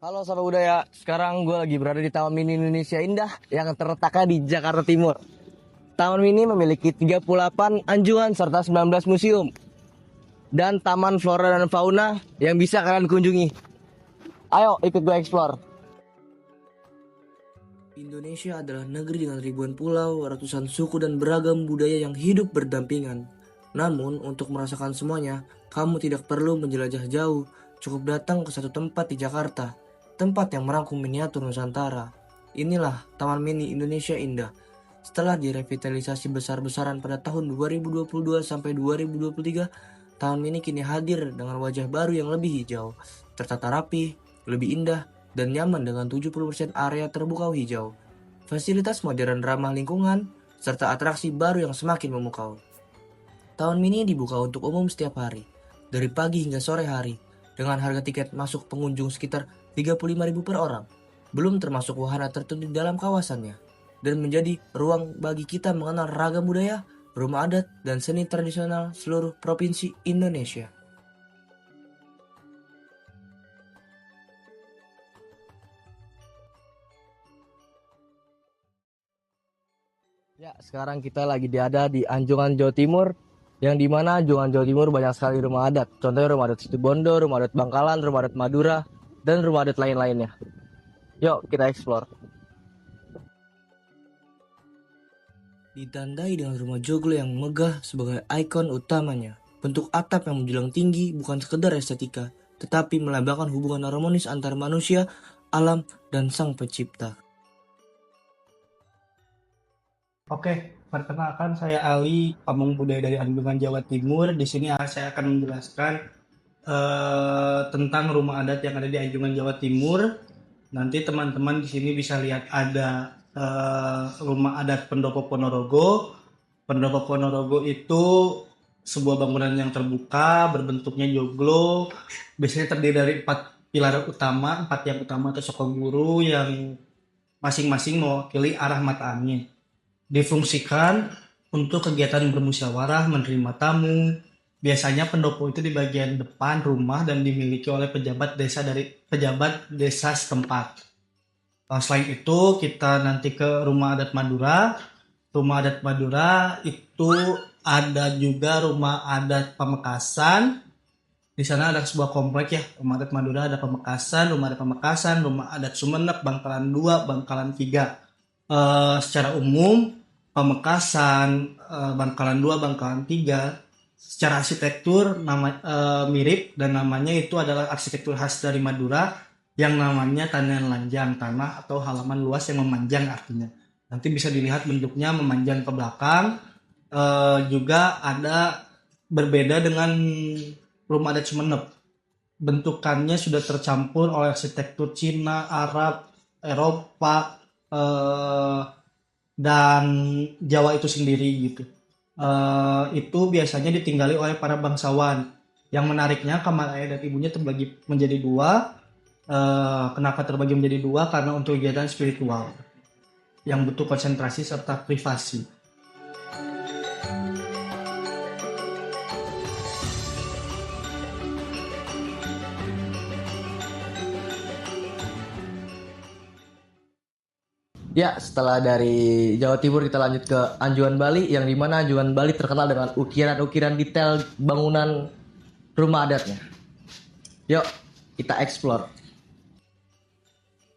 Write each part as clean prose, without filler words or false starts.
Halo sahabat budaya, sekarang gue lagi berada di Taman Mini Indonesia Indah yang terletaknya di Jakarta Timur. Taman Mini memiliki 38 anjungan serta 19 museum dan taman flora dan fauna yang bisa kalian kunjungi. Ayo ikut gue explore. Indonesia adalah negeri dengan ribuan pulau, ratusan suku dan beragam budaya yang hidup berdampingan. Namun untuk merasakan semuanya, kamu tidak perlu menjelajah jauh, cukup datang ke satu tempat di Jakarta. Tempat yang merangkum miniatur Nusantara. Inilah Taman Mini Indonesia Indah. Setelah direvitalisasi besar-besaran pada tahun 2022 sampai 2023, Taman Mini kini hadir dengan wajah baru yang lebih hijau, tertata rapi, lebih indah, dan nyaman dengan 70% area terbuka hijau. Fasilitas modern ramah lingkungan, serta atraksi baru yang semakin memukau. Taman Mini dibuka untuk umum setiap hari, dari pagi hingga sore hari, dengan harga tiket masuk pengunjung sekitar 35.000 per orang, belum termasuk wahana tertentu di dalam kawasannya, dan menjadi ruang bagi kita mengenal ragam budaya, rumah adat, dan seni tradisional seluruh provinsi Indonesia. Ya, sekarang kita lagi ada di Anjungan Jawa Timur, yang dimana Anjungan Jawa Timur banyak sekali rumah adat. Contohnya rumah adat Situbondo, rumah adat Bangkalan, rumah adat Madura, dan rumah adat lain-lainnya. Yuk kita explore. Ditandai dengan rumah joglo yang megah sebagai ikon utamanya. Bentuk atap yang menjulang tinggi bukan sekedar estetika, tetapi melambangkan hubungan harmonis antara manusia, alam, dan sang pencipta. Oke, perkenalkan saya Ali, pamong budaya dari Anjungan Jawa Timur. Di sini saya akan menjelaskan tentang rumah adat yang ada di Anjungan Jawa Timur. Nanti teman-teman di sini bisa lihat ada rumah adat Pendopo Ponorogo. Pendopo Ponorogo itu sebuah bangunan yang terbuka, berbentuknya joglo. Biasanya terdiri dari 4 pilar utama, 4 yang utama atau sokong guru yang masing-masing mewakili arah mata angin. Difungsikan untuk kegiatan bermusyawarah, menerima tamu. Biasanya pendopo itu di bagian depan rumah dan dimiliki oleh pejabat desa setempat. Selain itu kita nanti ke rumah adat Madura. Rumah adat Madura itu ada juga rumah adat Pamekasan. Di sana ada sebuah komplek ya, rumah adat Madura ada Pamekasan, rumah adat Sumeneb, Bangkalan 2, Bangkalan 3. Secara umum Pamekasan, Bangkalan 2, Bangkalan 3 secara arsitektur mirip dan namanya itu adalah arsitektur khas dari Madura yang namanya tanah lanjang, tanah atau halaman luas yang memanjang artinya. Nanti bisa dilihat bentuknya memanjang ke belakang. Juga ada berbeda dengan rumah adat Sumeneb. Bentukannya sudah tercampur oleh arsitektur Cina, Arab, Eropa, dan Jawa itu sendiri gitu. Itu biasanya ditinggali oleh para bangsawan. Yang menariknya kamar ayah dan ibunya terbagi menjadi dua. Kenapa terbagi menjadi dua? Karena untuk kegiatan spiritual yang butuh konsentrasi serta privasi. Ya, setelah dari Jawa Timur kita lanjut ke Anjungan Bali, yang dimana Anjungan Bali terkenal dengan ukiran-ukiran detail bangunan rumah adatnya. Yuk, kita explore.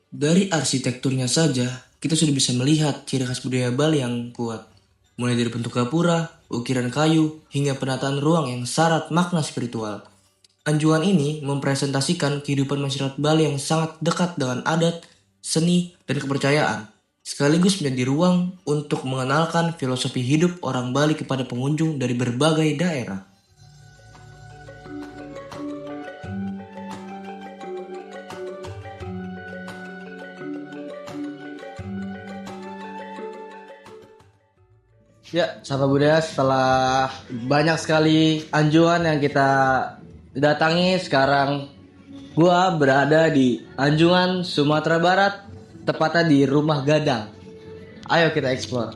Dari arsitekturnya saja, kita sudah bisa melihat ciri khas budaya Bali yang kuat. Mulai dari bentuk gapura, ukiran kayu, hingga penataan ruang yang syarat makna spiritual. Anjungan ini mempresentasikan kehidupan masyarakat Bali yang sangat dekat dengan adat, seni, dan kepercayaan, sekaligus menjadi ruang untuk mengenalkan filosofi hidup orang Bali kepada pengunjung dari berbagai daerah. Ya, sahabat budaya, setelah banyak sekali anjungan yang kita datangi, sekarang gua berada di Anjungan Sumatera Barat, tepatnya di Rumah Gadang. Ayo kita explore.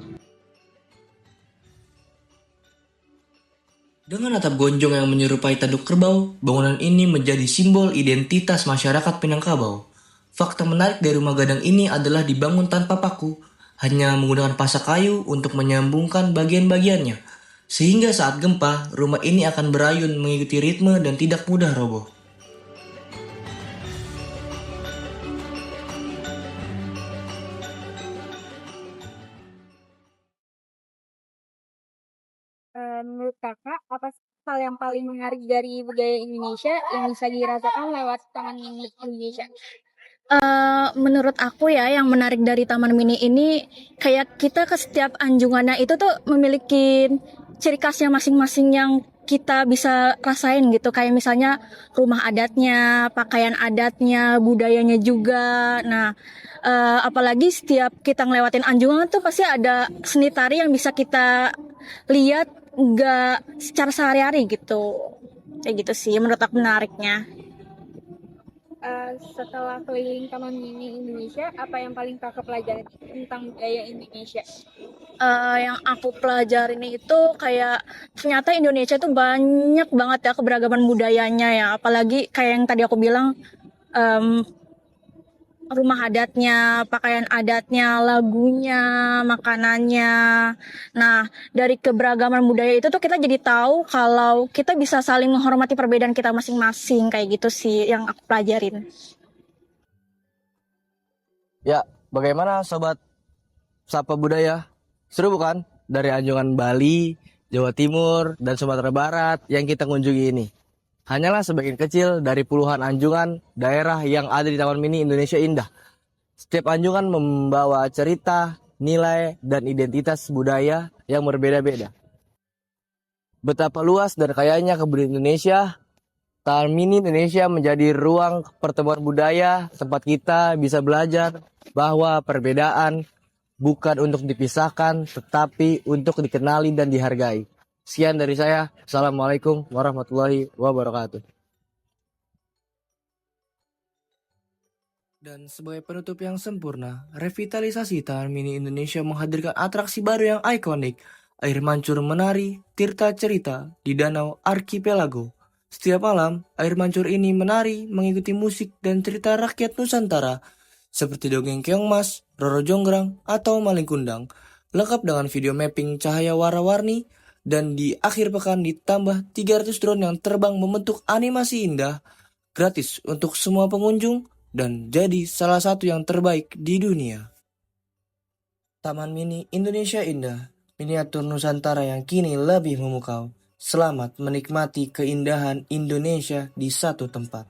Dengan atap gonjong yang menyerupai tanduk kerbau, bangunan ini menjadi simbol identitas masyarakat Minangkabau. Fakta menarik dari rumah gadang ini adalah dibangun tanpa paku, hanya menggunakan pasak kayu untuk menyambungkan bagian-bagiannya. Sehingga saat gempa, rumah ini akan berayun mengikuti ritme dan tidak mudah roboh. Menurut kakak, apa sih hal yang paling menarik dari budaya Indonesia yang bisa dirasakan lewat Taman Mini Indonesia? Menurut aku ya, yang menarik dari Taman Mini ini kayak kita ke setiap anjungannya itu tuh memiliki ciri khasnya masing-masing yang kita bisa rasain gitu. Kayak misalnya rumah adatnya, pakaian adatnya, budayanya juga. Nah, apalagi setiap kita ngelewatin anjungan tuh pasti ada seni tari yang bisa kita lihat nggak secara sehari-hari gitu. Kayak gitu sih menurut aku menariknya. Setelah keliling Taman Mini Indonesia, apa yang paling kakak pelajari tentang budaya Indonesia? Yang aku pelajarin itu kayak ternyata Indonesia tuh banyak banget ya keberagaman budayanya ya. Apalagi kayak yang tadi aku bilang, em, rumah adatnya, pakaian adatnya, lagunya, makanannya. Nah, dari keberagaman budaya itu tuh kita jadi tahu kalau kita bisa saling menghormati perbedaan kita masing-masing, kayak gitu sih yang aku pelajarin. Ya, bagaimana sobat Sapa Budaya? Seru bukan? Dari anjungan Bali, Jawa Timur, dan Sumatera Barat yang kita kunjungi ini. Hanyalah sebagian kecil dari puluhan anjungan daerah yang ada di Taman Mini Indonesia Indah. Setiap anjungan membawa cerita, nilai, dan identitas budaya yang berbeda-beda. Betapa luas dan kayanya kebudayaan Indonesia, Taman Mini Indonesia menjadi ruang pertemuan budaya, tempat kita bisa belajar bahwa perbedaan bukan untuk dipisahkan, tetapi untuk dikenali dan dihargai. Sekian dari saya. Assalamualaikum warahmatullahi wabarakatuh. Dan sebagai penutup yang sempurna, revitalisasi Taman Mini Indonesia menghadirkan atraksi baru yang ikonik. Air mancur menari, tirta cerita di Danau Archipelago. Setiap malam, air mancur ini menari mengikuti musik dan cerita rakyat Nusantara seperti dongeng Keong Mas, Roro Jonggrang, atau Maling Kundang, lengkap dengan video mapping cahaya warna-warni, dan di akhir pekan ditambah 300 drone yang terbang membentuk animasi indah, gratis untuk semua pengunjung, dan jadi salah satu yang terbaik di dunia. Taman Mini Indonesia Indah, miniatur Nusantara yang kini lebih memukau. Selamat menikmati keindahan Indonesia di satu tempat.